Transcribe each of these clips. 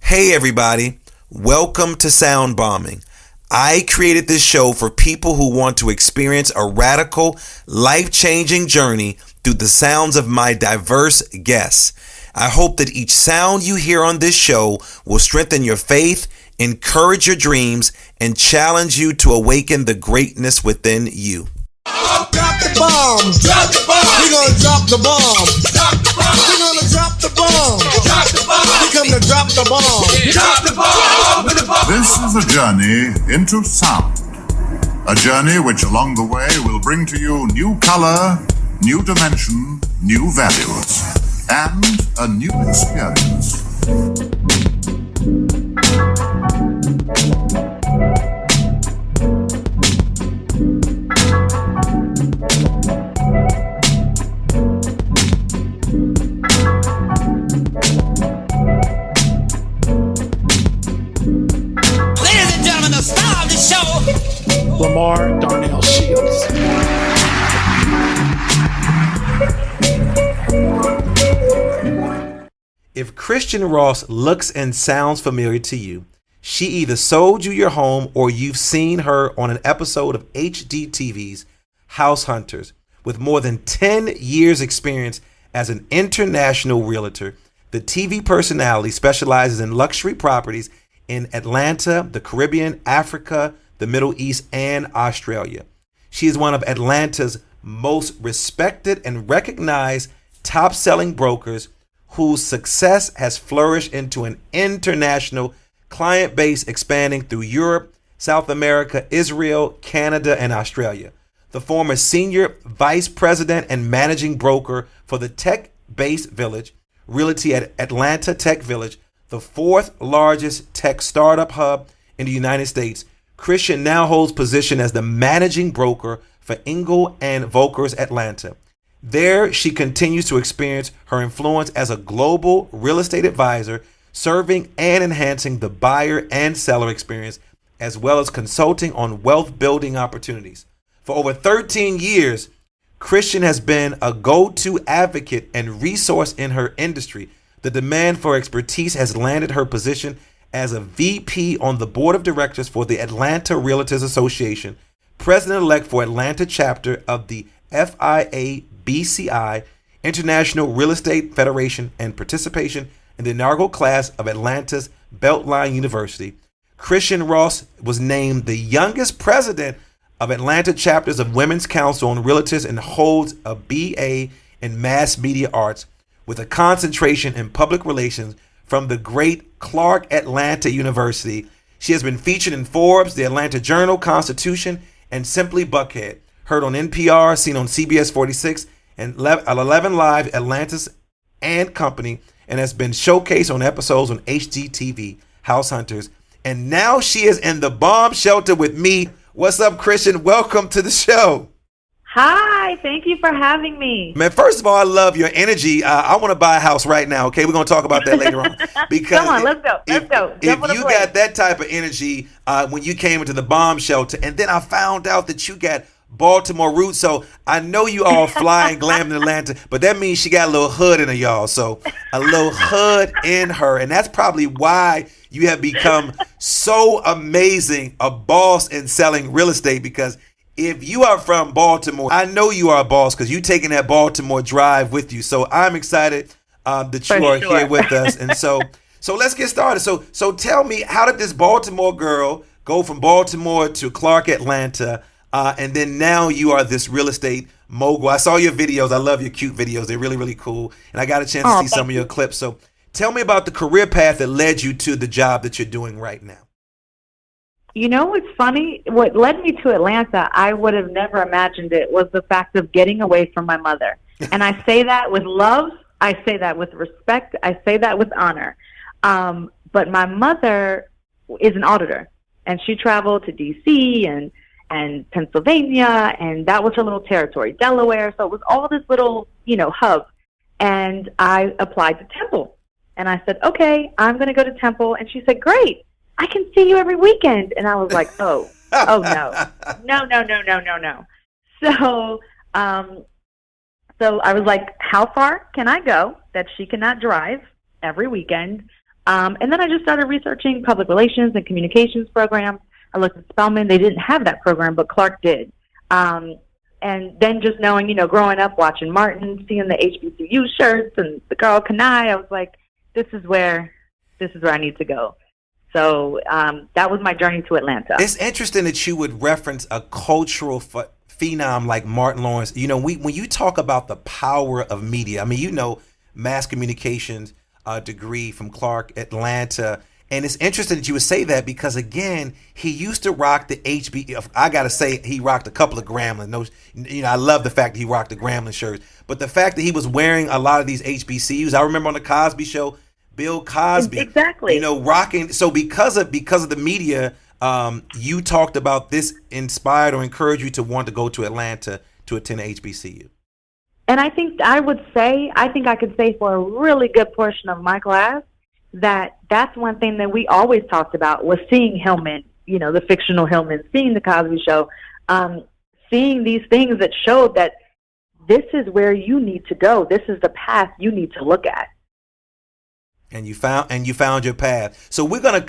Hey everybody, welcome to Sound Bombing. I created this show for people who want to experience a radical, life-changing journey through the sounds of my diverse guests. I hope that each sound you hear on this show will strengthen your faith, encourage your dreams, and challenge you to awaken the greatness within you. Drop the bomb. Drop the bomb. We're gonna drop the bomb. Drop the bomb. We're gonna drop the bomb. Drop the bomb. We come to drop the bomb. Drop the bomb. This is a journey into sound. A journey which along the way will bring to you new color, new dimension, new values, and a new experience. Lamar Darnell Shields. If Christian Ross looks and sounds familiar to you, she either sold you your home or you've seen her on an episode of HGTV's House Hunters. With more than 10 years experience as an international realtor, the TV personality specializes in luxury properties in Atlanta, the Caribbean, Africa, the Middle East, and Australia. She is one of Atlanta's most respected and recognized top-selling brokers whose success has flourished into an international client base expanding through Europe, South America, Israel, Canada, and Australia. The former senior vice president and managing broker for the tech-based village, Realty at Atlanta Tech Village, the fourth largest tech startup hub in the United States, Christian now holds position as the managing broker for Engel and Volkers Atlanta. There, she continues to experience her influence as a global real estate advisor, serving and enhancing the buyer and seller experience, as well as consulting on wealth building opportunities. For over 13 years, Christian has been a go-to advocate and resource in her industry. The demand for expertise has landed her position as a VP on the board of directors for the Atlanta Realtors Association, president-elect for Atlanta chapter of the FIA-BCI, International Real Estate Federation, and participation in the inaugural class of Atlanta's Beltline University. Christian Ross was named the youngest president of Atlanta chapters of Women's Council on Realtors and holds a BA in Mass Media Arts with a concentration in public relations from the great Clark Atlanta University. She has been featured in Forbes, the Atlanta Journal, Constitution, and Simply Buckhead. Heard on NPR, seen on CBS 46 and 11 Live, Atlantis and Company, and has been showcased on episodes on HGTV, House Hunters. And now she is in the bomb shelter with me. What's up, Christian? Welcome to the show. Hi, thank you for having me. Man, first of all, I love your energy. I want to buy a house right now, okay? We're going to talk about that later on. Because come on, let's go. If you got that type of energy when you came into the bomb shelter, and then I found out that you got Baltimore roots, so I know you all fly and glam in Atlanta, but that means she got a little hood in her, y'all. So a little hood in her, and that's probably why you have become so amazing a boss in selling real estate, because if you are from Baltimore, I know you are a boss because you're taking that Baltimore drive with you. So I'm excited that you are here with us. And so let's get started. So tell me, how did this Baltimore girl go from Baltimore to Clark Atlanta, and then now you are this real estate mogul? I saw your videos. I love your cute videos. They're really, really cool. And I got a chance to see some of your clips. So tell me about the career path that led you to the job that you're doing right now. You know what's funny? What led me to Atlanta, I would have never imagined it, was the fact of getting away from my mother. And I say that with love. I say that with respect. I say that with honor. But my mother is an auditor, and she traveled to D.C. and Pennsylvania, and that was her little territory, Delaware. So it was all this little, hub. And I applied to Temple. And I said, okay, I'm going to go to Temple. And she said, great. I can see you every weekend. And I was like, no. No. So I was like, how far can I go that she cannot drive every weekend? And then I just started researching public relations and communications programs. I looked at Spelman. They didn't have that program, but Clark did. And then just knowing, growing up, watching Martin, seeing the HBCU shirts and the Girl Kanai, I was like, this is where I need to go. So that was my journey to Atlanta. It's interesting that you would reference a cultural phenom like Martin Lawrence. When you talk about the power of media, mass communications degree from Clark, Atlanta. And it's interesting that you would say that because, again, he used to rock the I got to say, he rocked a couple of Grambling. I love the fact that he rocked the Grambling shirts. But the fact that he was wearing a lot of these HBCUs, I remember on the Cosby Show, Bill Cosby. Exactly. Rocking. So because of the media, you talked about this inspired or encouraged you to want to go to Atlanta to attend HBCU. And I think I could say for a really good portion of my class, that's one thing that we always talked about was seeing Hillman, the fictional Hillman, seeing the Cosby Show, seeing these things that showed that this is where you need to go. This is the path you need to look at. And you found your path. So we're gonna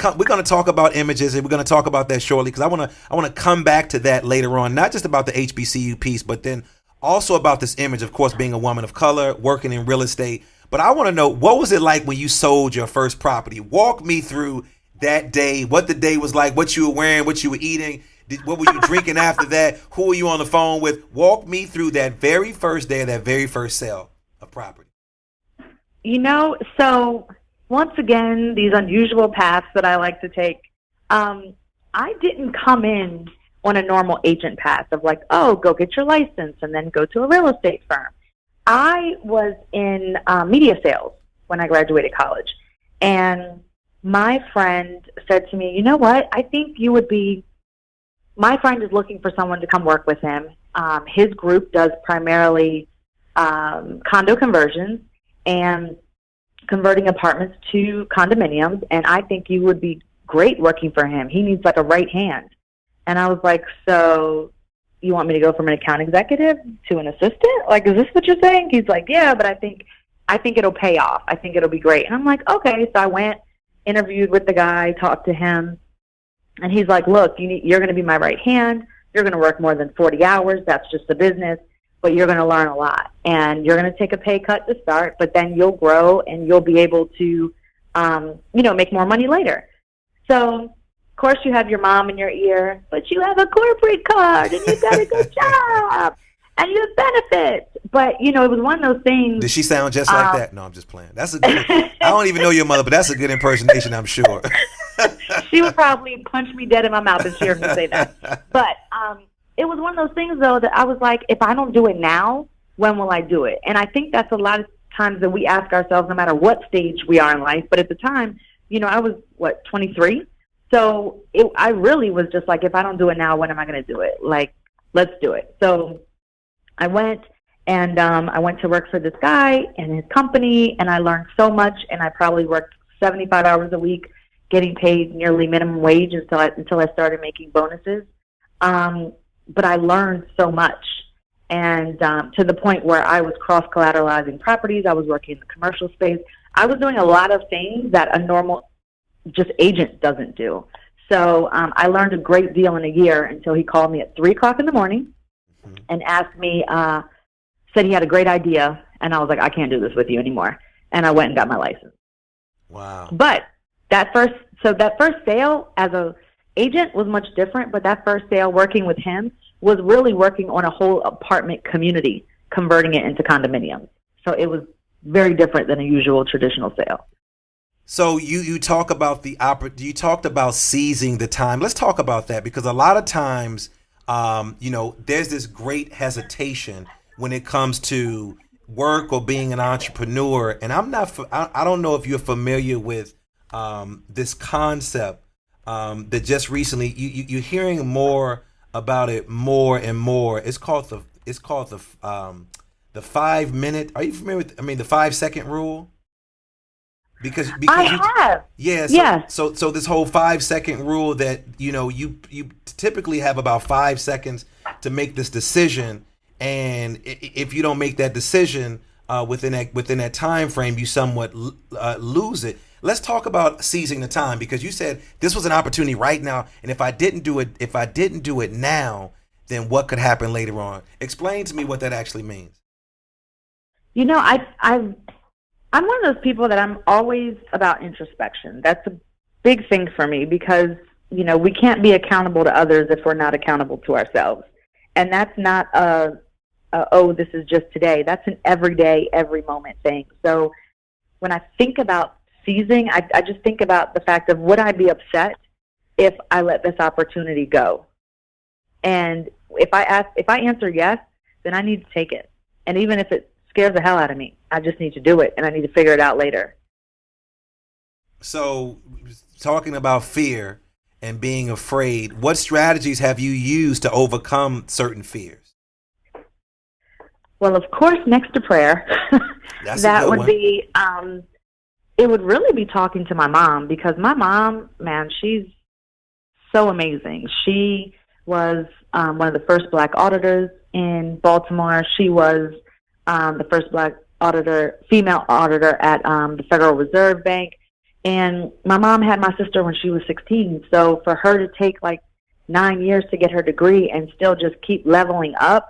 talk about images, and we're gonna talk about that shortly because I wanna come back to that later on, not just about the HBCU piece, but then also about this image, of course, being a woman of color, working in real estate. But I want to know, what was it like when you sold your first property? Walk me through that day, what the day was like, what you were wearing, what you were eating, what were you drinking after that, who were you on the phone with? Walk me through that very first day of that very first sale of property. So once again, these unusual paths that I like to take, I didn't come in on a normal agent path of like, oh, go get your license and then go to a real estate firm. I was in media sales when I graduated college. And my friend said to me, you know what? I think you would be, my friend is looking for someone to come work with him. His group does primarily condo conversions and converting apartments to condominiums. And I think you would be great working for him. He needs like a right hand. And I was like, so you want me to go from an account executive to an assistant? Like, is this what you're saying? He's like, yeah, but I think it'll pay off. I think it'll be great. And I'm like, okay. So I went, interviewed with the guy, talked to him, and he's like, look, you're going to be my right hand. You're going to work more than 40 hours. That's just the business, but you're going to learn a lot. And you're going to take a pay cut to start, but then you'll grow and you'll be able to, make more money later. So, of course, you have your mom in your ear, but you have a corporate card and you got a good job and you have benefits. But, it was one of those things. Did she sound just like that? No, I'm just playing. That's a good, I don't even know your mother, but that's a good impersonation, I'm sure. She would probably punch me dead in my mouth if she heard me say that. But it was one of those things, though, that I was like, if I don't do it now, when will I do it? And I think that's a lot of times that we ask ourselves, no matter what stage we are in life. But at the time, I was, 23? So I really was just like, if I don't do it now, when am I going to do it? Like, let's do it. So I went and I went to work for this guy and his company, and I learned so much. And I probably worked 75 hours a week, getting paid nearly minimum wage until I started making bonuses. But I learned so much, and to the point where I was cross-collateralizing properties. I was working in the commercial space. I was doing a lot of things that a normal just agent doesn't do. So I learned a great deal in a year until he called me at 3 o'clock in the morning and asked me, said he had a great idea. And I was like, I can't do this with you anymore. And I went and got my license. Wow. But that first sale as a agent was much different. But that first sale working with him was really working on a whole apartment community, converting it into condominiums. So it was very different than a usual traditional sale. So you talk about you talked about seizing the time. Let's talk about that, because a lot of times, there's this great hesitation when it comes to work or being an entrepreneur. And I don't know if you're familiar with this concept that just recently you're hearing more about it more and more. It's called the 5 minute. Are you familiar with? The 5 second rule? Because I have. Yeah. So this whole 5 second rule that you typically have about 5 seconds to make this decision, and if you don't make that decision within that time frame, you somewhat lose it. Let's talk about seizing the time, because you said this was an opportunity right now, and if I didn't do it now, then what could happen later on? Explain to me what that actually means. You know, I'm one of those people that I'm always about introspection. That's a big thing for me because, you know, we can't be accountable to others if we're not accountable to ourselves. And that's not oh, this is just today. That's an everyday, every moment thing. So when I think about seizing, I just think about the fact of, would I be upset if I let this opportunity go? And if I answer yes, then I need to take it. And even if it scares the hell out of me, I just need to do it, and I need to figure it out later. So, talking about fear and being afraid, what strategies have you used to overcome certain fears? Well, of course, next to prayer, That's that a good would one. be, it would really be talking to my mom, because my mom, man, she's so amazing. She was one of the first black auditors in Baltimore. She was the first black female auditor at the Federal Reserve Bank. And my mom had my sister when she was 16. So for her to take like 9 years to get her degree and still just keep leveling up,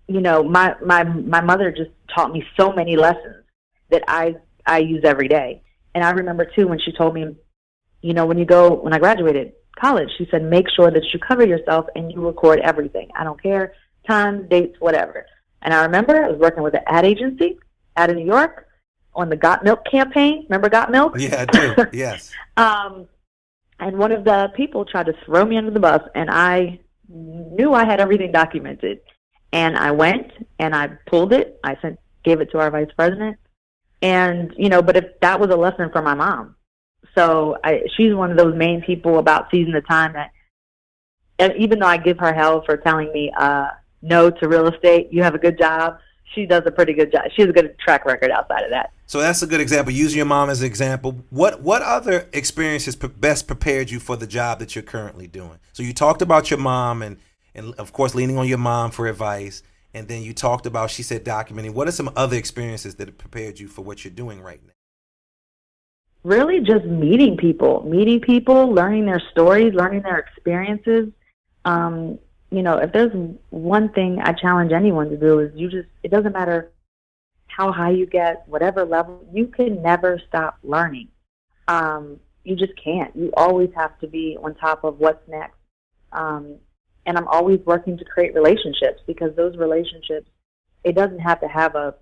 you know, my mother just taught me so many lessons that I use every day. And I remember too when she told me, you know, when I graduated college, she said, make sure that you cover yourself and you record everything. I don't care, times, dates, whatever. And I remember I was working with an ad agency out of New York on the Got Milk campaign. Remember Got Milk? Yeah, I do. Yes. And one of the people tried to throw me under the bus, and I knew I had everything documented. And I went and I pulled it. Gave it to our vice president. And, you know, but if that was a lesson for my mom. So she's one of those main people about seizing the time that, and even though I give her hell for telling me no to real estate, you have a good job, she does a pretty good job. She has a good track record outside of that. So that's a good example. Using your mom as an example. What other experiences best prepared you for the job that you're currently doing? So you talked about your mom and of course leaning on your mom for advice. And then you talked about, she said, documenting. What are some other experiences that have prepared you for what you're doing right now? Really just meeting people, learning their stories, learning their experiences. You know, if there's one thing I challenge anyone to do is it doesn't matter how high you get, whatever level, you can never stop learning. You just can't. You always have to be on top of what's next. And I'm always working to create relationships, because those relationships, it doesn't have to have a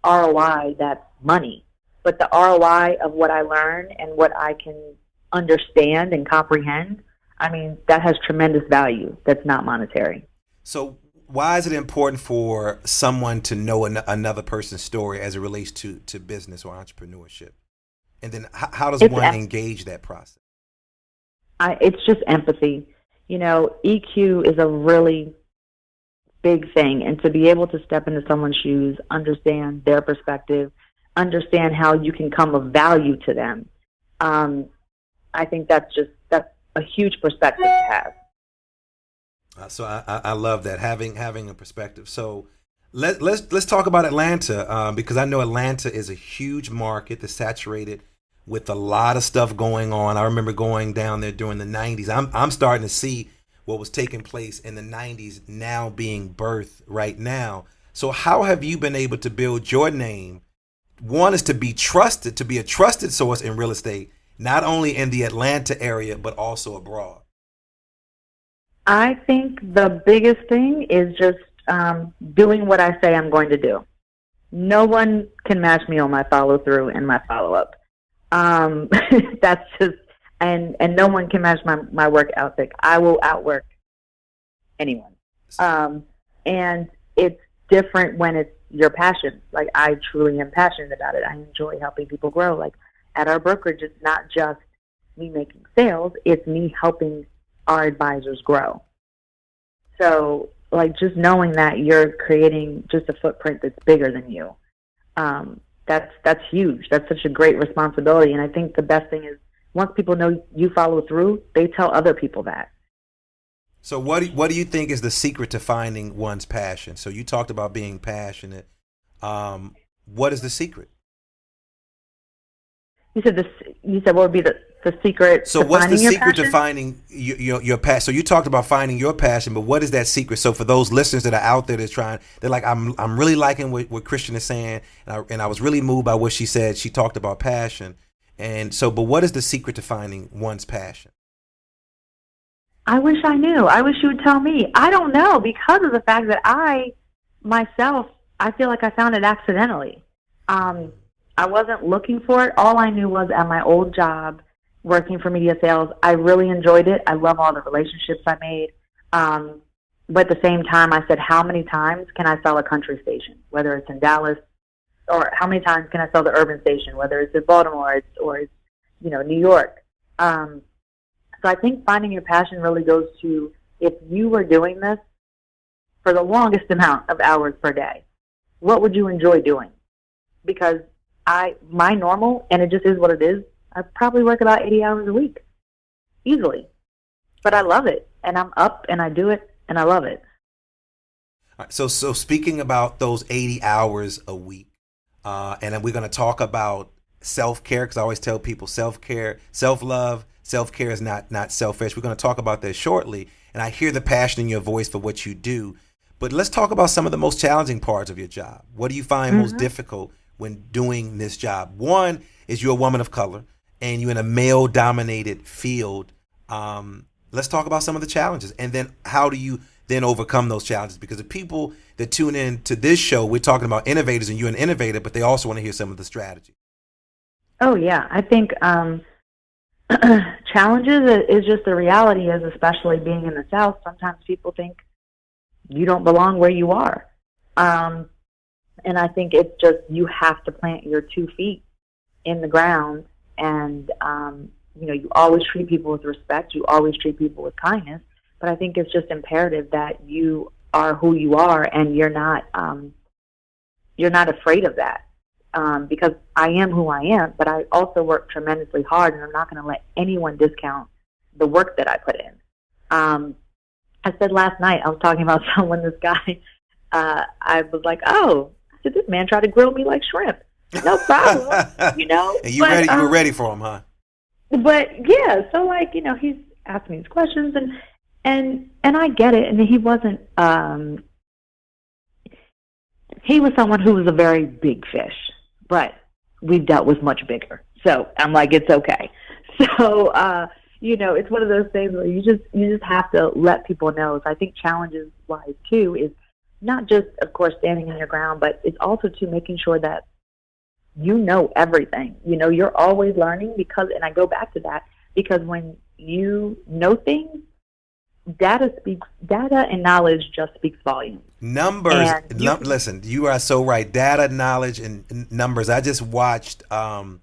ROI that's money, but the ROI of what I learn and what I can understand and comprehend, I mean, that has tremendous value that's not monetary. So why is it important for someone to know another person's story as it relates to business or entrepreneurship? And then how does one engage that process? It's just empathy. You know, EQ is a really big thing. And to be able to step into someone's shoes, understand their perspective, understand how you can come of value to them, I think that's a huge perspective to have. So I love that, having a perspective. So let's talk about Atlanta, because I know Atlanta is a huge market that's saturated with a lot of stuff going on. I remember going down there during the 90s. I'm starting to see what was taking place in the 90s now being birthed right now. So how have you been able to build your name? One is to be a trusted source in real estate, not only in the Atlanta area, but also abroad. I think the biggest thing is just doing what I say I'm going to do. No one can match me on my follow through and my follow up. That's just, and no one can match my work ethic. I will outwork anyone. And it's different when it's your passion. Like, I truly am passionate about it. I enjoy helping people grow. Like, at our brokerage, it's not just me making sales, it's me helping our advisors grow. So, like, just knowing that you're creating just a footprint that's bigger than you, that's huge. That's such a great responsibility. And I think the best thing is, once people know you follow through, they tell other people that. So what do you think is the secret to finding one's passion? So you talked about being passionate. What is the secret? You said this. You said what would be the secret? So to what's the finding your secret to passion? finding your passion? So you talked about finding your passion, but what is that secret? So for those listeners that are out there that's trying, they're like, I'm really liking what Christian is saying, and I was really moved by what she said. She talked about passion, and so, but what is the secret to finding one's passion? I wish I knew. I wish you would tell me. I don't know, because of the fact that I myself, I feel like I found it accidentally. I wasn't looking for it. All I knew was at my old job, working for media sales, I really enjoyed it. I love all the relationships I made. But at the same time, I said, how many times can I sell a country station, whether it's in Dallas, or how many times can I sell the urban station, whether it's in Baltimore or it's New York. So I think finding your passion really goes to, if you were doing this for the longest amount of hours per day, what would you enjoy doing? Because my normal, and it just is what it is, I probably work about 80 hours a week, easily. But I love it, and I'm up, and I do it, and I love it. All right, so speaking about those 80 hours a week, and then we're going to talk about self-care, because I always tell people self-care, self-love, self-care is not selfish. We're going to talk about that shortly, and I hear the passion in your voice for what you do. But let's talk about some of the most challenging parts of your job. What do you find most difficult when doing this job? One is you're a woman of color, and you're in a male-dominated field. Let's talk about some of the challenges, and then how do you then overcome those challenges? Because the people that tune in to this show, we're talking about innovators, and you're an innovator, but they also want to hear some of the strategy. Oh, yeah. I think challenges is just the reality is, especially being in the South, sometimes people think you don't belong where you are. And I think it's just, you have to plant your 2 feet in the ground, and you always treat people with respect, you always treat people with kindness, but I think it's just imperative that you are who you are, and you're not afraid of that, because I am who I am, but I also work tremendously hard, and I'm not going to let anyone discount the work that I put in. I said last night, I was talking about someone, this guy, I was like, oh, I said, this man tried to grill me like shrimp. No problem, And you were ready for him, huh? But yeah, so he's asked me these questions, and I get it. And he wasn't. He was someone who was a very big fish, but we've dealt with much bigger. So I'm like, it's okay. So it's one of those things where you just have to let people know. So I think challenges wise too is not just, of course, standing in your ground, but it's also to making sure that you know everything. You're always learning, and I go back to that, because when you know things, data and knowledge just speaks volumes. Numbers. Listen, you are so right. Data, knowledge, and numbers. I just watched the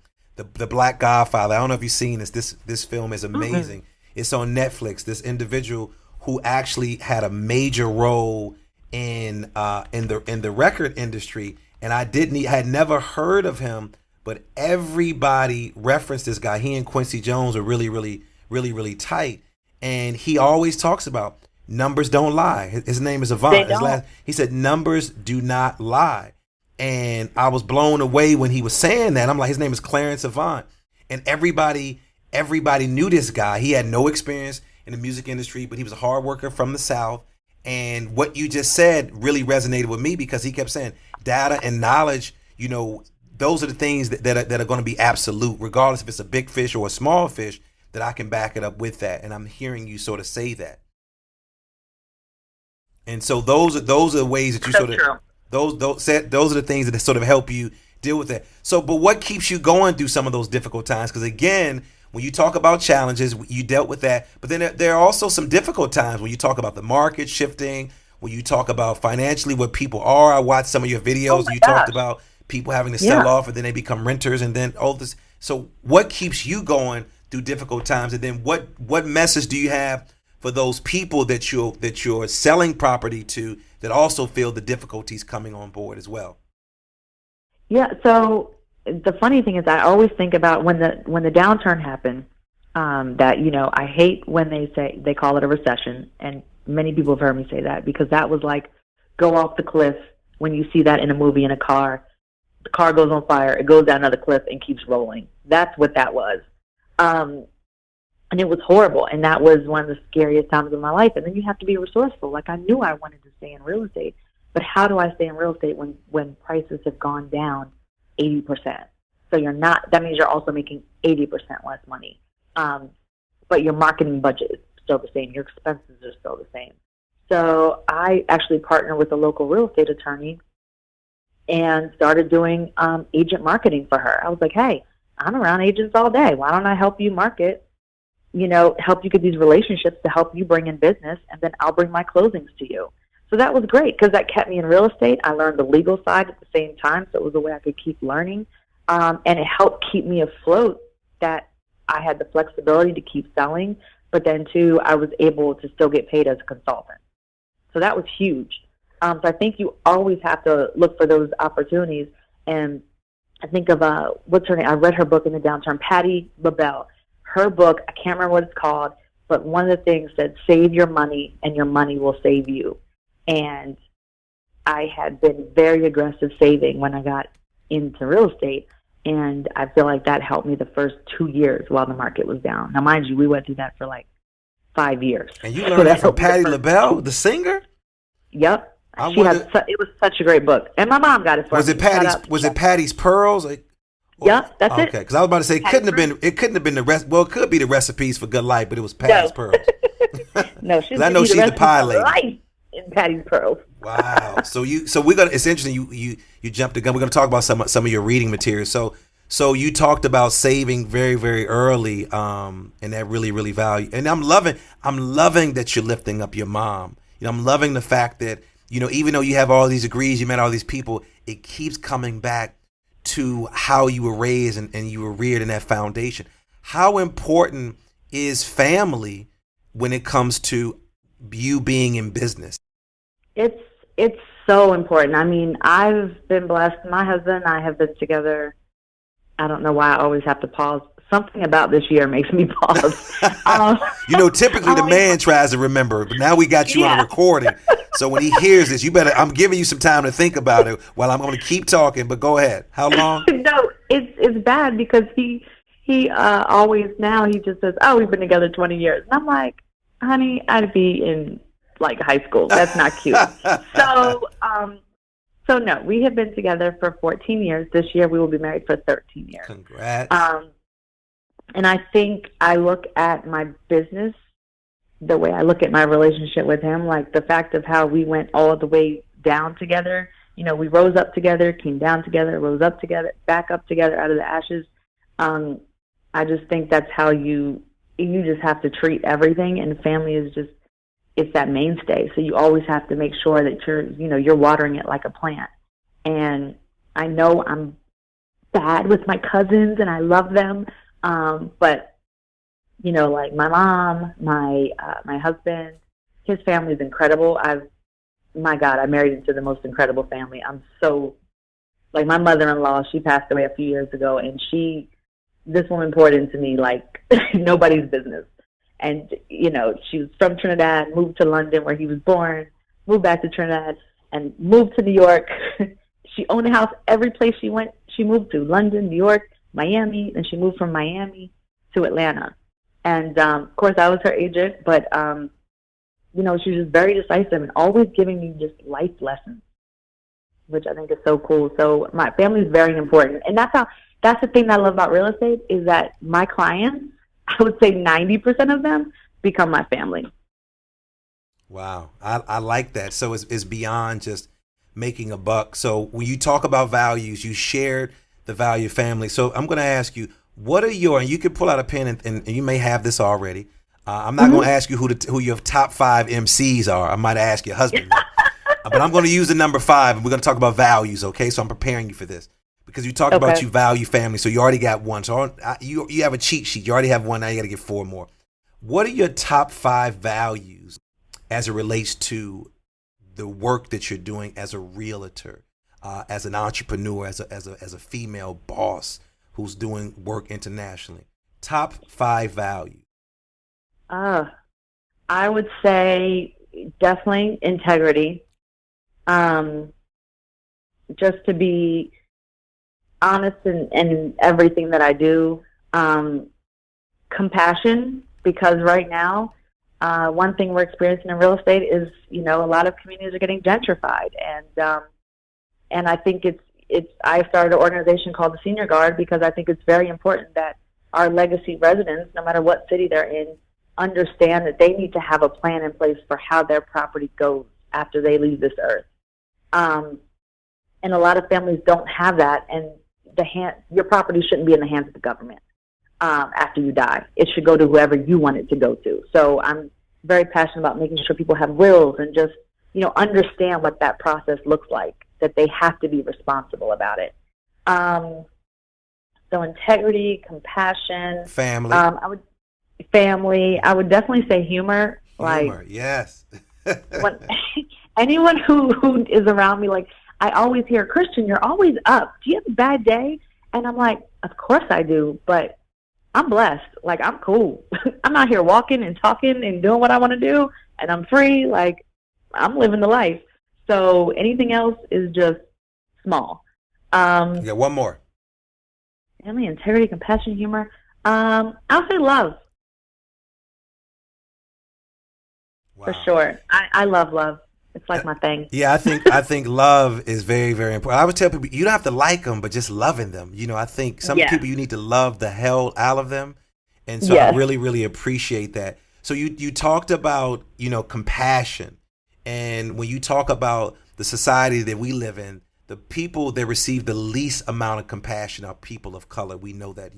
Black Godfather. I don't know if you've seen this. This film is amazing. It's on Netflix. This individual who actually had a major role in the record industry. And I had never heard of him, but everybody referenced this guy. He and Quincy Jones are really, really, really, really tight. And he always talks about numbers don't lie. His name is Avant. He said numbers do not lie. And I was blown away when he was saying that. I'm like, his name is Clarence Avant. And everybody knew this guy. He had no experience in the music industry, but he was a hard worker from the South. And what you just said really resonated with me, because he kept saying data and knowledge, those are the things that are going to be absolute, regardless if it's a big fish or a small fish, that I can back it up with that. And I'm hearing you sort of say that. And so those are the ways that you sort of, those are the things that sort of help you deal with that. So, but what keeps you going through some of those difficult times? Because again, when you talk about challenges, you dealt with that. But then there are also some difficult times when you talk about the market shifting, when you talk about financially what people are. I watched some of your videos. You talked about people having to sell off, and then they become renters, and then all this. So what keeps you going through difficult times? And then what message do you have for those people that you're selling property to that also feel the difficulties coming on board as well? Yeah. So the funny thing is, I always think about when the downturn happened, that I hate when they call it a recession, and many people have heard me say that, because that was like go off the cliff when you see that in a movie in a car. the car goes on fire, it goes down another cliff and keeps rolling. That's what that was. And it was horrible. And that was one of the scariest times of my life. And then you have to be resourceful. Like, I knew I wanted to stay in real estate, but how do I stay in real estate when prices have gone down 80%? So that means you're also making 80% less money. But your marketing budget is still the same. Your expenses are still the same. So I actually partnered with a local real estate attorney and started doing agent marketing for her. I was like, hey, I'm around agents all day. Why don't I help you market, help you get these relationships to help you bring in business, and then I'll bring my closings to you. So that was great because that kept me in real estate. I learned the legal side at the same time, so it was a way I could keep learning. And it helped keep me afloat, that I had the flexibility to keep selling, but then too, I was able to still get paid as a consultant. So that was huge. So I think you always have to look for those opportunities. And I think of, what's her name? I read her book in the downturn, Patti LaBelle. Her book, I can't remember what it's called, but one of the things said, save your money and your money will save you. And I had been very aggressive saving when I got into real estate. And I feel like that helped me the first 2 years while the market was down. Now, mind you, we went through that for like 5 years. And you learned that from Patti LaBelle, the singer? Yep. It was such a great book. And my mom got it for me. Was it Patty's Pearls? Yep, that's it. Okay, because I was about to say it couldn't have been the rest. Well, it could be the recipes for good life, but it was Patty's Pearls. No, she's the pie lady. Life in Patty's Pearls. Wow. It's interesting. You jumped the gun. We're gonna talk about some of your reading materials. So you talked about saving very, very early, and that really value. And I'm loving that you're lifting up your mom. I'm loving the fact that, even though you have all these degrees, you met all these people, it keeps coming back to how you were raised and you were reared in that foundation. How important is family when it comes to you being in business? It's so important. I mean, I've been blessed. My husband and I have been together. I don't know why I always have to pause. Something about this year makes me pause. Typically the man tries to remember, but now we got you on a recording. So when he hears this, I'm giving you some time to think about it while I'm going to keep talking, but go ahead. How long? No, it's bad because he always now he just says, oh, we've been together 20 years. And I'm like, honey, I'd be in like high school. That's not cute. So no, we have been together for 14 years. This year we will be married for 13 years. Congrats. And I think I look at my business the way I look at my relationship with him, like the fact of how we went all the way down together. We rose up together, came down together, rose up together, back up together out of the ashes. I just think that's how you just have to treat everything, and family is just, it's that mainstay. So you always have to make sure that you're watering it like a plant. And I know I'm bad with my cousins and I love them. But like my mom, my husband, his family is incredible. I married into the most incredible family. I'm so, like, my mother-in-law, she passed away a few years ago, and this woman poured into me like nobody's business. And, she was from Trinidad, moved to London where he was born, moved back to Trinidad, and moved to New York. She owned a house every place she went. She moved to London, New York, Miami, and she moved from Miami to Atlanta. And, of course, I was her agent, but, she was just very decisive and always giving me just life lessons, which I think is so cool. So my family is very important. And that's the thing that I love about real estate is that my clients, I would say 90% of them become my family. Wow. I like that. So it's beyond just making a buck. So when you talk about values, you shared the value of family. So I'm going to ask you, what are and you can pull out a pen and you may have this already. I'm not going to ask you who your top 5 MCs are. I might ask your husband. But I'm going to use the number 5 and we're going to talk about values. Okay. So I'm preparing you for this because you talked about you value family. So you already got one. So you have a cheat sheet. You already have one. Now you got to get 4 more. What are your top 5 values as it relates to the work that you're doing as a realtor, as an entrepreneur, as a female boss who's doing work internationally? Top 5 values. I would say definitely integrity. Just to be honest in everything that I do. Compassion, because right now, one thing we're experiencing in real estate is, a lot of communities are getting gentrified, and I think I started an organization called the Senior Guard because I think it's very important that our legacy residents, no matter what city they're in, understand that they need to have a plan in place for how their property goes after they leave this earth. And a lot of families don't have that, and your property shouldn't be in the hands of the government after you die. It should go to whoever you want it to go to. So I'm very passionate about making sure people have wills and just, understand what that process looks like, that they have to be responsible about it. So integrity, compassion, family. I would definitely say humor. Humor, yes. When, anyone who is around me, I always hear, Christian, you're always up. Do you have a bad day? And I'm like, of course I do, but I'm blessed. I'm cool. I'm out here walking and talking and doing what I want to do, and I'm free. I'm living the life. So anything else is just small. You got one more. Family, integrity, compassion, humor. I'll say love. Wow. For sure. I love love. It's my thing. Yeah, I think love is very, very important. I would tell people you don't have to like them, but just loving them. I think some people you need to love the hell out of them, and so I really, really appreciate that. So you talked about compassion, and when you talk about the society that we live in, the people that receive the least amount of compassion are people of color. We know that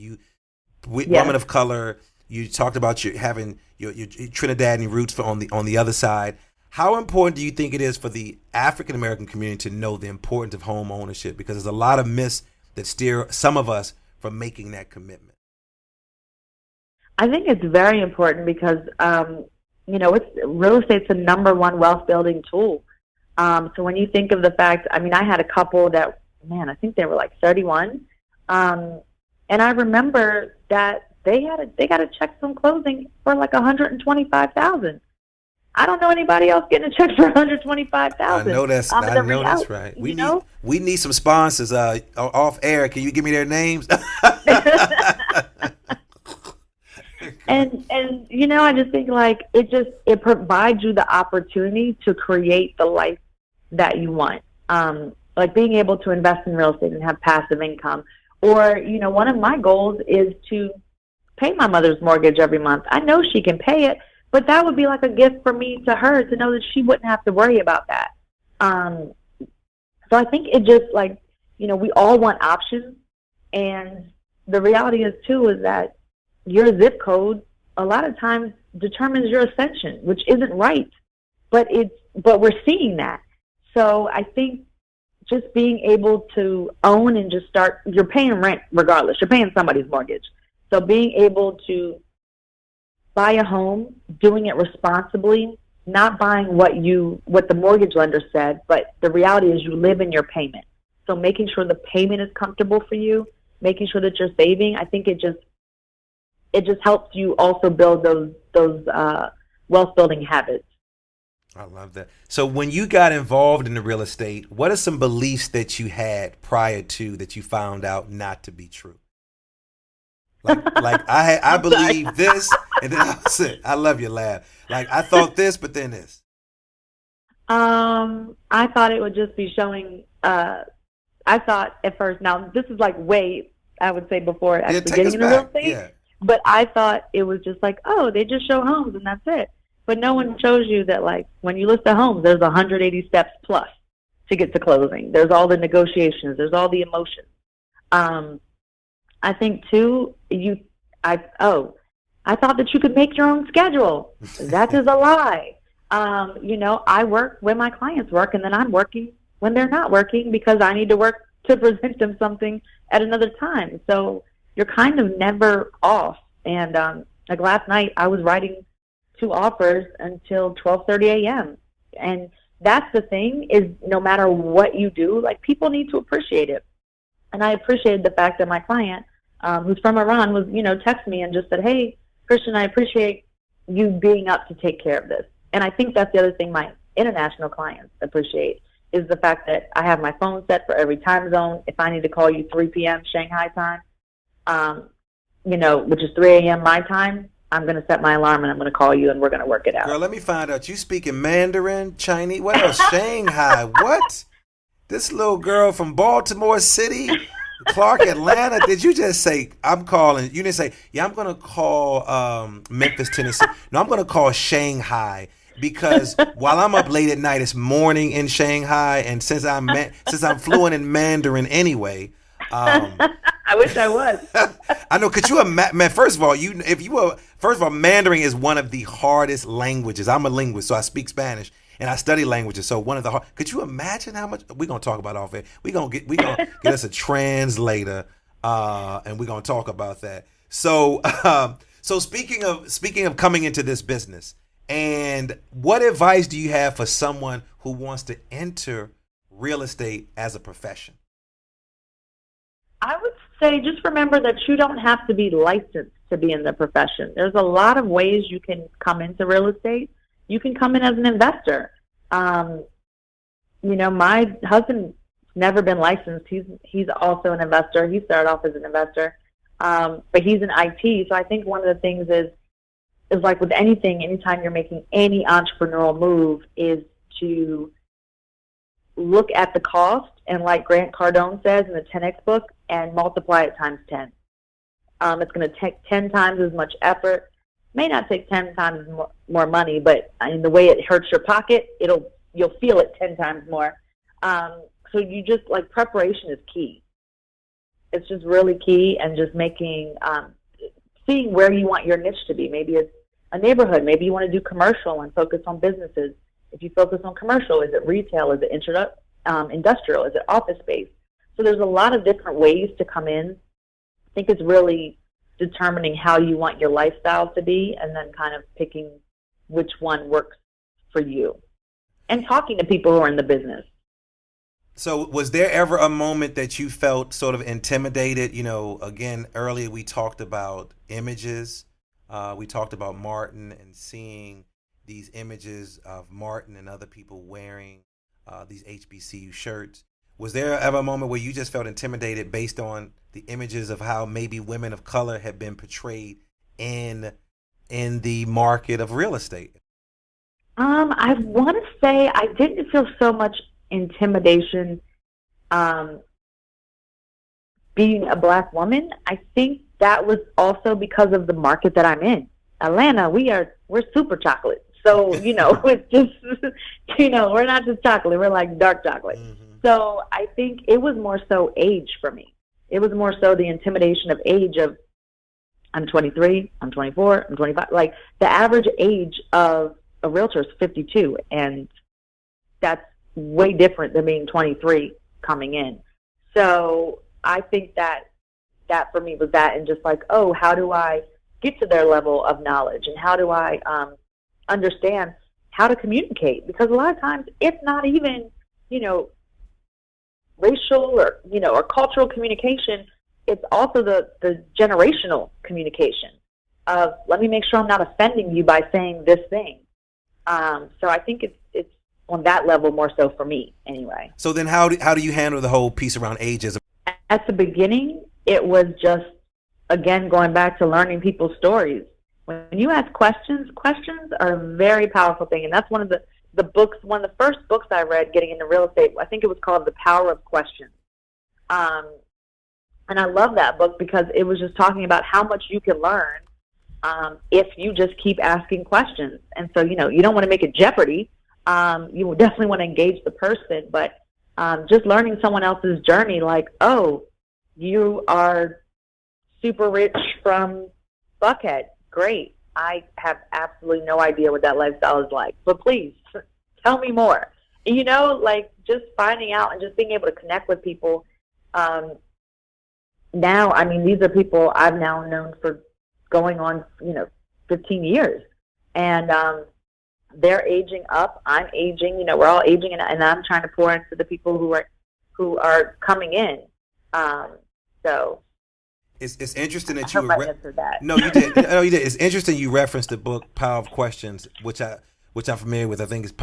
women of color. You talked about having your Trinidadian roots on the other side. How important do you think it is for the African American community to know the importance of home ownership? Because there's a lot of myths that steer some of us from making that commitment. I think it's very important because, real estate's the number one wealth building tool. So when you think of the fact, I had a couple that, I think they were 31. And I remember that they got a check from closing for $125,000. I don't know anybody else getting a check for $125,000. I know that's right. We need some sponsors off air. Can you give me their names? and I just think it provides you the opportunity to create the life that you want. Being able to invest in real estate and have passive income. Or, one of my goals is to pay my mother's mortgage every month. I know she can pay it, but that would be a gift for me to her to know that she wouldn't have to worry about that. So I think it just we all want options. And the reality is that your zip code a lot of times determines your ascension, which isn't right, but we're seeing that. So I think just being able to own and just you're paying rent regardless. You're paying somebody's mortgage. So being able to buy a home, doing it responsibly, not buying what the mortgage lender said, but the reality is you live in your payment. So making sure the payment is comfortable for you, making sure that you're saving, I think it just helps you also build those wealth building habits. I love that. So when you got involved in the real estate, what are some beliefs that you had prior to that you found out not to be true? I believe this, and then I love your laugh. I thought this, but then this. I thought it would just be showing. I thought at first. Now this is way I would say before actually getting into real estate. Yeah. But I thought it was just they just show homes and that's it. But no one shows you that when you list a home, there's 180 steps plus to get to closing. There's all the negotiations. There's all the emotions. I think too, I thought that you could make your own schedule. That is a lie. I work when my clients work, and then I'm working when they're not working because I need to work to present them something at another time. So you're kind of never off. And last night, I was writing 2 offers until 12:30 a.m. And that's the thing is no matter what you do, people need to appreciate it. And I appreciated the fact that my client, who's from Iran, was, text me and just said, hey, Christian, I appreciate you being up to take care of this. And I think that's the other thing my international clients appreciate is the fact that I have my phone set for every time zone. If I need to call you 3 p.m. Shanghai time, which is 3 a.m. my time, I'm going to set my alarm and I'm going to call you and we're going to work it out. Girl, let me find out. You speaking Mandarin, Chinese, what else? Shanghai, what? This little girl from Baltimore City, Clark, Atlanta. Did you just say, I'm calling? You didn't say, yeah, I'm going to call Memphis, Tennessee. No, I'm going to call Shanghai. Because while I'm up late at night, it's morning in Shanghai, and since I'm fluent in Mandarin anyway, I wish I was. I know. Could you imagine? First of all, Mandarin is one of the hardest languages. I'm a linguist, so I speak Spanish and I study languages. So one of the could you imagine how much we're gonna talk about off air? We're gonna get us a translator, and we're gonna talk about that. So, so speaking of coming into this business. And what advice do you have for someone who wants to enter real estate as a profession? I would say just remember that you don't have to be licensed to be in the profession. There's a lot of ways you can come into real estate. You can come in as an investor. My husband's never been licensed. He's also an investor. He started off as an investor, but he's in IT. So I think one of the things is like with anything, anytime you're making any entrepreneurial move, is to look at the cost and, like Grant Cardone says in the 10X book, and multiply it times 10. It's going to take 10 times as much effort. May not take 10 times more money, but in the way it hurts your pocket, you'll feel it 10 times more. So you just, like, preparation is key. It's just really key, and just seeing where you want your niche to be. Maybe it's a neighborhood. Maybe you want to do commercial and focus on businesses. If you focus on commercial, is it retail? Is it industrial? Is it office space? So there's a lot of different ways to come in. I think it's really determining how you want your lifestyle to be, and then kind of picking which one works for you, and talking to people who are in the business. So was there ever a moment that you felt sort of intimidated? Again, earlier we talked about images. We talked about Martin and seeing these images of Martin and other people wearing these HBCU shirts. Was there ever a moment where you just felt intimidated based on the images of how maybe women of color have been portrayed in the market of real estate? I want to say I didn't feel so much intimidation being a Black woman. I think that was also because of the market that I'm in. Atlanta, we're super chocolate. So, it's just, we're not just chocolate. We're like dark chocolate. Mm-hmm. So I think it was more so age for me. It was more so the intimidation of age of, I'm 23, I'm 24, I'm 25. Like, the average age of a realtor is 52, and that's way different than being 23 coming in. So I think that for me was that, and just like, oh, how do I get to their level of knowledge, and how do I understand how to communicate? Because a lot of times it's not even, racial or cultural communication. It's also the generational communication of, let me make sure I'm not offending you by saying this thing. So I think it's on that level more so for me anyway. So then how do you handle the whole piece around ageism? At the beginning, it was just, again, going back to learning people's stories. When you ask questions are a very powerful thing. And that's one of the books, one of the first books I read getting into real estate. I think it was called The Power of Questions. And I love that book because it was just talking about how much you can learn if you just keep asking questions. And so, you don't want to make it Jeopardy. You definitely want to engage the person, but just learning someone else's journey, like, oh, you are super rich from Buckhead. Great. I have absolutely no idea what that lifestyle is like, but please tell me more. Like, just finding out and just being able to connect with people. Now, I mean, these are people I've now known for going on, 15 years. And they're aging up. I'm aging. We're all aging, and I'm trying to pour into the people who are coming in. So it's interesting that I hope I answered that. No, you did. No, you did. It's interesting you referenced the book Power of Questions, which I'm familiar with. I think it's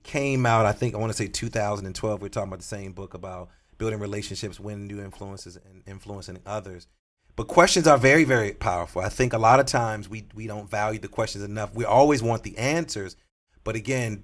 came out, I think I want to say 2012. We're talking about the same book about building relationships, winning new influences, and influencing others. But questions are very, very powerful. I think a lot of times we don't value the questions enough. We always want the answers. But again,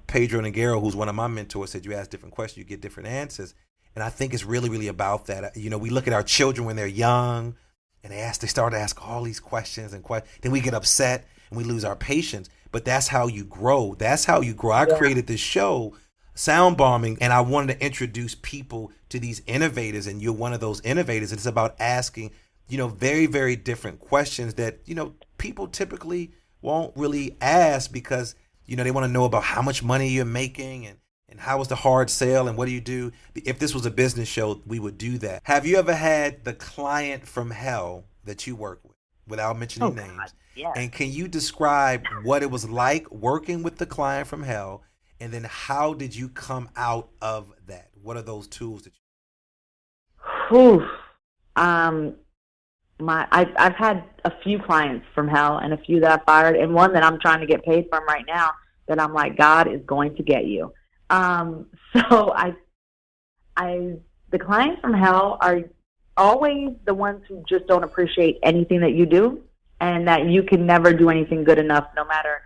Pedro Noguero, who's one of my mentors, said you ask different questions, you get different answers. And I think it's really, really about that. You know, we look at our children when they're young and they start to ask all these questions and then we get upset and we lose our patience. But that's how you grow. That's how you grow. I created this show, Sound Bombing, and I wanted to introduce people to these innovators, and you're one of those innovators. It's about asking, you know, very, very different questions that, you know, people typically won't really ask because, you know, they want to know about how much money you're making and how was the hard sale and what do you do. If this was a business show, we would do that. Have you ever had the client from hell that you work with, without mentioning names? God, yes. And can you describe what it was like working with the client from hell, and then how did you come out of that? What are those tools that you? Whew. I've had a few clients from hell and a few that I fired, and one that I'm trying to get paid from right now that I'm like, God is going to get you. So the clients from hell are always the ones who just don't appreciate anything that you do, and that you can never do anything good enough, no matter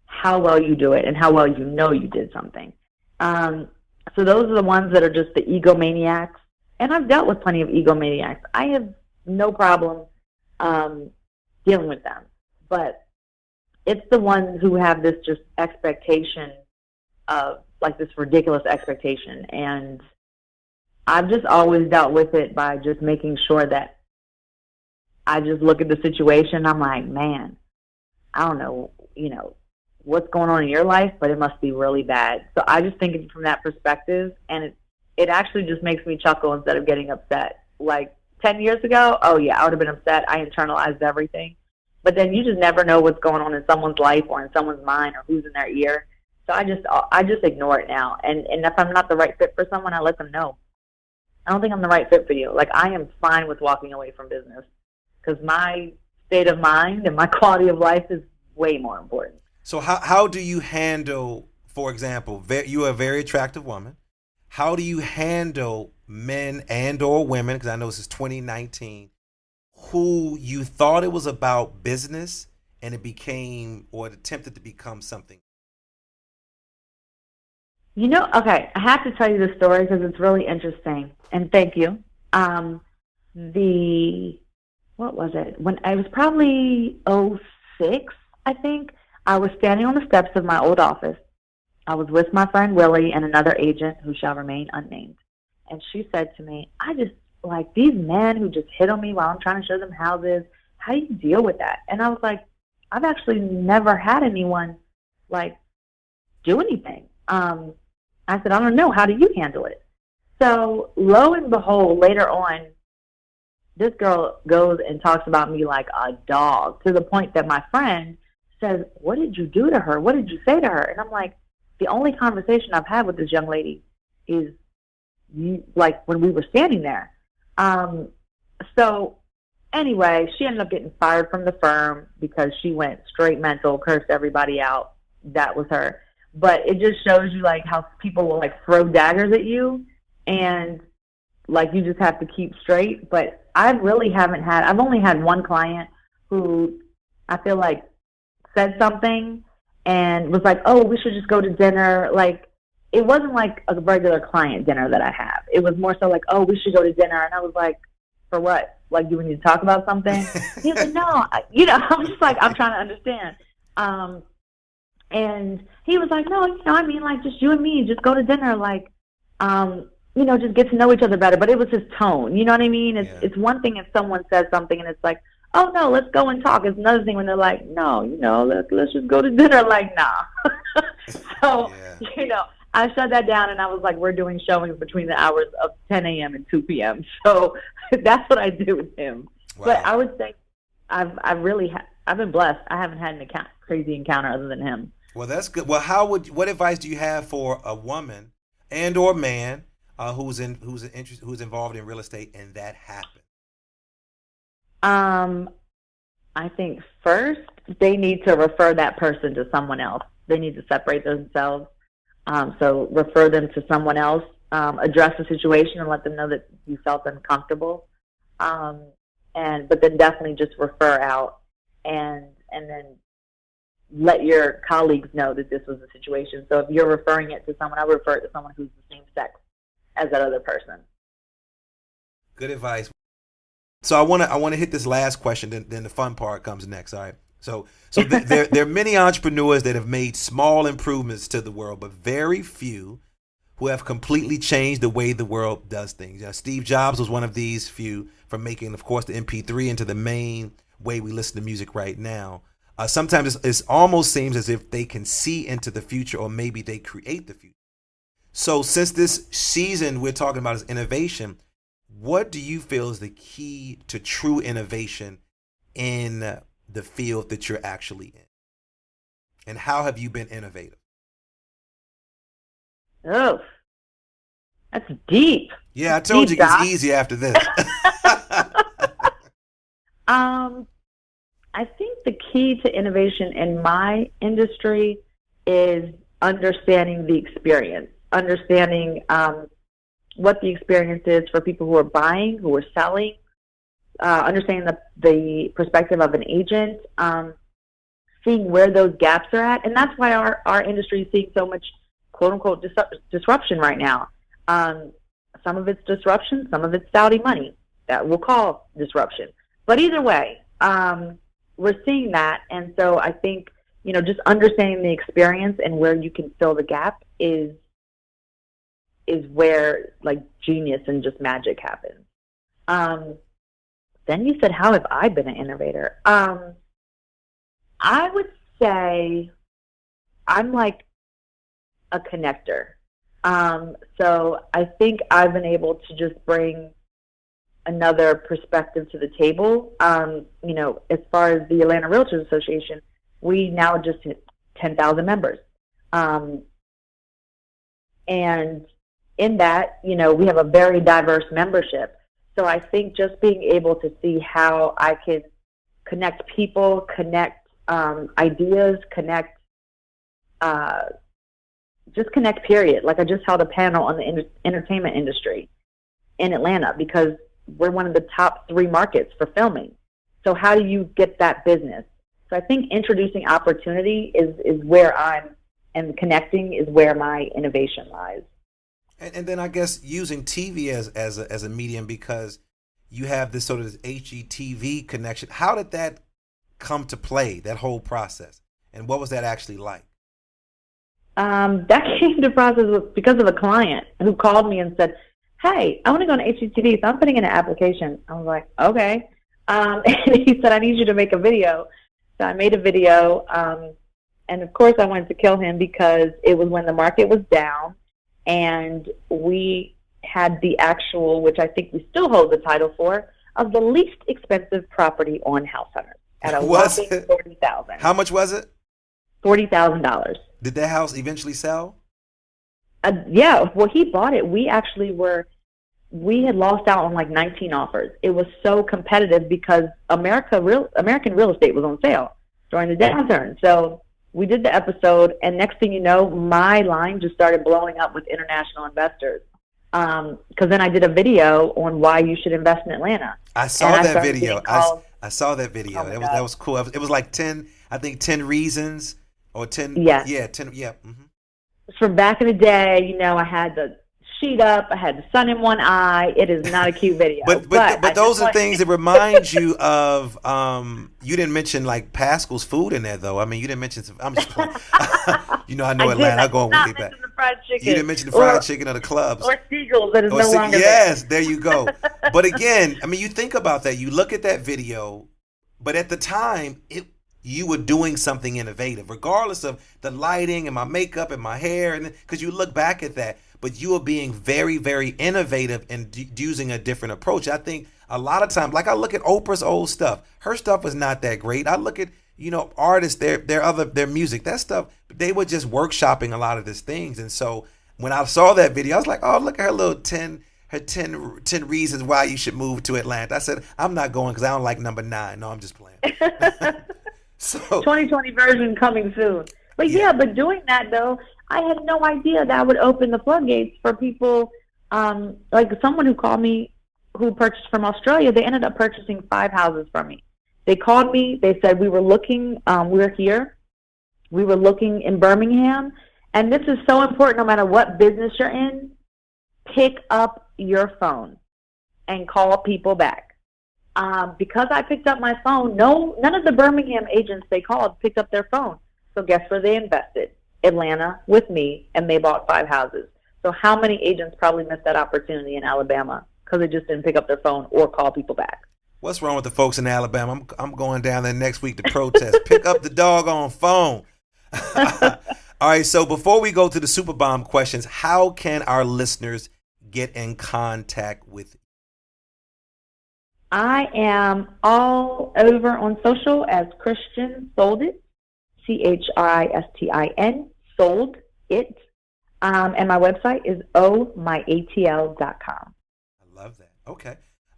how well you do it and how well you know you did something. So those are the ones that are just the egomaniacs, and I've dealt with plenty of egomaniacs. I have no problem dealing with them, but it's the ones who have this just expectation of, like, this ridiculous expectation, and I've just always dealt with it by just making sure that I just look at the situation. I'm like, man, I don't know, you know, what's going on in your life, but it must be really bad. So I just think of it from that perspective, and it actually just makes me chuckle instead of getting upset. Like 10 years ago, oh yeah, I would have been upset. I internalized everything. But then you just never know what's going on in someone's life or in someone's mind or who's in their ear. So I just ignore it now. And if I'm not the right fit for someone, I let them know. I don't think I'm the right fit for you. Like, I am fine with walking away from business because my state of mind and my quality of life is way more important. So how do you handle, for example, you are a very attractive woman. How do you handle men and or women, because I know this is 2019, who you thought it was about business and it became, or it attempted to become something? You know, okay, I have to tell you this story because it's really interesting, and thank you. What was it? When I was probably 06, I think, I was standing on the steps of my old office. I was with my friend Willie and another agent who shall remain unnamed. And she said to me, I just, like, these men who just hit on me while I'm trying to show them houses, how do you deal with that? And I was like, I've actually never had anyone, like, do anything. I said, I don't know. How do you handle it? So lo and behold, later on, this girl goes and talks about me like a dog, to the point that my friend says, what did you do to her? What did you say to her? And I'm like, the only conversation I've had with this young lady is, like, when we were standing there. So anyway, she ended up getting fired from the firm because she went straight mental, cursed everybody out. That was her. But it just shows you, like, how people will, like, throw daggers at you, and, like, you just have to keep straight. But I've only had one client who I feel like said something and was like, oh, we should just go to dinner. Like, it wasn't like a regular client dinner that I have. It was more so like, oh, we should go to dinner. And I was like, for what? Like, do we need to talk about something? He was like, no. You know, I'm just like, I'm trying to understand. And he was like, no, you know, I mean, like, just you and me, just go to dinner, like, you know, just get to know each other better. But it was his tone, you know what I mean? It's one thing if someone says something and it's like, oh, no, let's go and talk. It's another thing when they're like, no, you know, let's just go to dinner, like, nah. So, you know, I shut that down, and I was like, we're doing showings between the hours of 10 a.m. and 2 p.m. So that's what I do with him. Wow. But I would say I've been blessed. I haven't had an crazy encounter other than him. Well, that's good. Well, what advice do you have for a woman and or man who's involved in real estate and that happened? I think first they need to refer that person to someone else. They need to separate themselves. So refer them to someone else, address the situation and let them know that you felt uncomfortable. But then definitely just refer out and then let your colleagues know that this was the situation. So if you're referring it to someone, I would refer it to someone who's the same sex as that other person. Good advice. So I want to hit this last question, then the fun part comes next. All right. So there are many entrepreneurs that have made small improvements to the world, but very few who have completely changed the way the world does things. Steve Jobs was one of these few, from making, of course, the MP3 into the main way we listen to music right now. Sometimes it almost seems as if they can see into the future, or maybe they create the future. So since this season we're talking about is innovation, what do you feel is the key to true innovation in the field that you're actually in? And how have you been innovative? Oh, that's deep. Yeah, I told you it's easy after this. I think the key to innovation in my industry is understanding the experience, understanding what the experience is for people who are buying, who are selling, understanding the perspective of an agent, seeing where those gaps are at. And that's why our industry is seeing so much quote-unquote disruption right now. Some of it's disruption, some of it's Saudi money that we'll call disruption. But either way, we're seeing that. And so I think, just understanding the experience and where you can fill the gap is where, like, genius and just magic happens. Then you said, how have I been an innovator? I would say I'm like a connector. So I think I've been able to just bring another perspective to the table. As far as the Atlanta Realtors Association, we now just hit 10,000 members. And in that, we have a very diverse membership. So I think just being able to see how I can connect people, connect ideas, connect period. Like, I just held a panel on the entertainment industry in Atlanta because we're one of the top 3 markets for filming. So how do you get that business? So I think introducing opportunity is where and connecting is where my innovation lies. And then I guess using TV as a medium, because you have this sort of HGTV connection. How did that come to play, that whole process? And what was that actually like? That came to process because of a client who called me and said, hey, I want to go on HGTV, so I'm putting in an application. I was like, okay. And he said, I need you to make a video. So I made a video. And of course I wanted to kill him because it was when the market was down and we had the actual, which I think we still hold the title for, of the least expensive property on House Hunters at a whopping $40,000. How much was it? $40,000. Did that house eventually sell? Yeah. Well, he bought it. We actually we had lost out on like 19 offers. It was so competitive because American real estate was on sale during the downturn. So we did the episode, and next thing you know, my line just started blowing up with international investors. Because then I did a video on why you should invest in Atlanta. I saw that video. I saw that video. Oh, that was cool. It was like 10 reasons or 10. Yeah. Yeah. 10. Yeah. Mm-hmm. From back in the day, I had the sheet up. I had the sun in one eye. It is not a cute video. but those are things that remind you of. You didn't mention like Pascal's food in there, though. I mean, you didn't mention. I'm just playing. I know Atlanta. I'm going way back. Fried chicken. You didn't mention the fried chicken or the clubs. Or Siegel's that is no longer Yes, there you go. But again, I mean, you think about that. You look at that video, but at the time, you were doing something innovative, regardless of the lighting and my makeup and my hair, and because you look back at that, but you were being very, very innovative and using a different approach. I think a lot of times, like I look at Oprah's old stuff, her stuff was not that great. I look at artists, their music, that stuff, they were just workshopping a lot of these things. And so when I saw that video, I was like, oh, look at her little 10 reasons why you should move to Atlanta. I said, I'm not going because I don't like number 9. No, I'm just playing. So 2020 version coming soon. But yeah, but doing that though, I had no idea that would open the floodgates for people. Like someone who called me who purchased from Australia, they ended up purchasing 5 houses from me. They called me. They said, we were looking, we're here. We were looking in Birmingham. And this is so important no matter what business you're in. Pick up your phone and call people back. Because I picked up my phone, none of the Birmingham agents they called picked up their phone. So guess where they invested? Atlanta with me, and they bought 5 houses. So how many agents probably missed that opportunity in Alabama because they just didn't pick up their phone or call people back? What's wrong with the folks in Alabama? I'm going down there next week to protest. Pick up the doggone phone. All right, so before we go to the Super Bomb questions, how can our listeners get in contact with you? I am all over on social as Christian Sold It, Christin, Sold It. And my website is omyatl.com. I love that. Okay.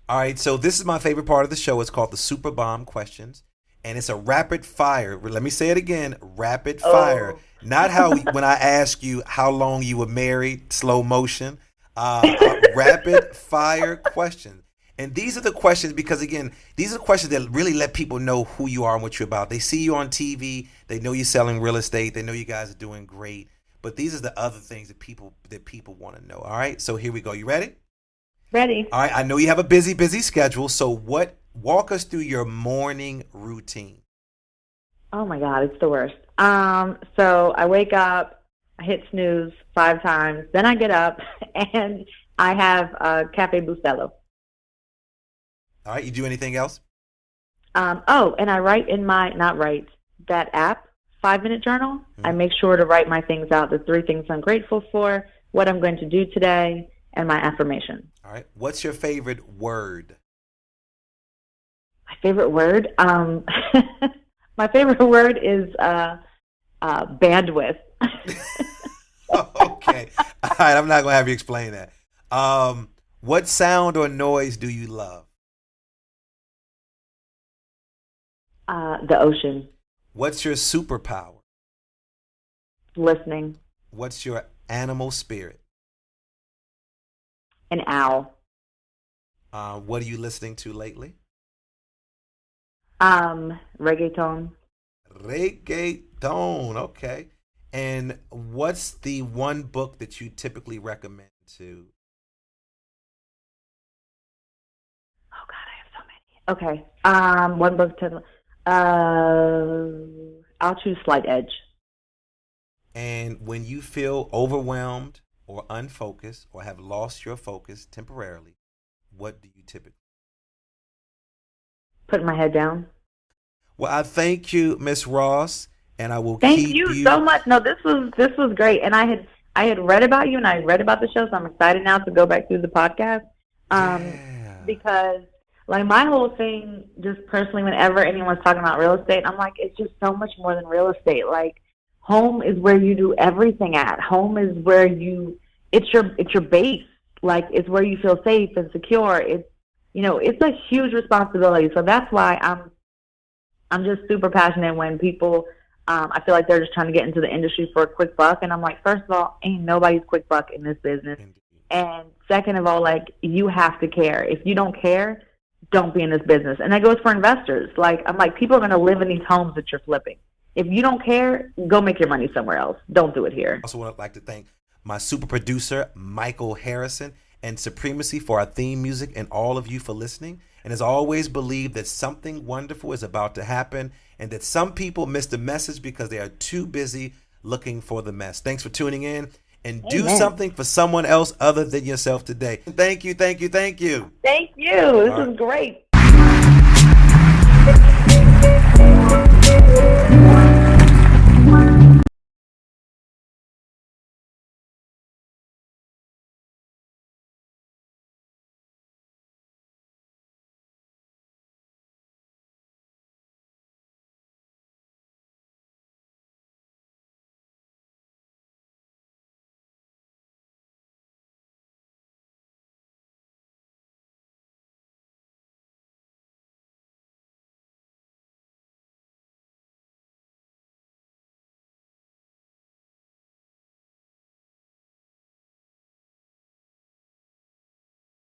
All right, so this is my favorite part of the show. It's called the Super Bomb questions, and it's a rapid fire. Let me say it again, rapid fire. Not how when I ask you how long you were married, slow motion. Rapid fire questions. And these are the questions because, again, these are questions that really let people know who you are and what you're about. They see you on TV. They know you're selling real estate. They know you guys are doing great. But these are the other things that people want to know. All right, so here we go. You ready? Ready. All right, I know you have a busy schedule. So walk us through your morning routine. Oh, my God, it's the worst. So I wake up, I hit snooze 5 times. Then I get up, and I have a Cafe Bustelo. All right, you do anything else? And I write in that app, 5-minute journal. I make sure to write my things out, the 3 things I'm grateful for, what I'm going to do today, and my affirmation. All right. What's your favorite word? My favorite word? My favorite word is bandwidth. Okay. All right, I'm not going to have you explain that. What sound or noise do you love? The ocean. What's your superpower? Listening. What's your animal spirit? An owl. What are you listening to lately? Reggaeton. Reggaeton. Okay. And what's the one book that you typically recommend to? Oh God, I have so many. Okay. One book to. I'll choose Slight Edge. And when you feel overwhelmed or unfocused or have lost your focus temporarily, what do you typically? Put my head down. Well, I thank you, Miss Ross, and I will Thank keep you so much. No, this was great, and I had read about you and I read about the show, so I'm excited now to go back through the podcast. Because like my whole thing, just personally, whenever anyone's talking about real estate, I'm like, it's just so much more than real estate. Like, home is where you do everything at. Home is where it's your base. Like, it's where you feel safe and secure. It's a huge responsibility. So that's why I'm just super passionate when people, I feel like they're just trying to get into the industry for a quick buck. And I'm like, first of all, ain't nobody's quick buck in this business. And second of all, like, you have to care. If you don't care, don't be in this business. And that goes for investors. Like, I'm like, people are going to live in these homes that you're flipping. If you don't care, go make your money somewhere else. Don't do it here. I also would like to thank my super producer, Michael Harrison, and Supremacy for our theme music, and all of you for listening. And as always, believe that something wonderful is about to happen and that some people miss the message because they are too busy looking for the mess. Thanks for tuning in, and do something for someone else other than yourself today. Thank you, thank you, thank you. Thank you. This is great.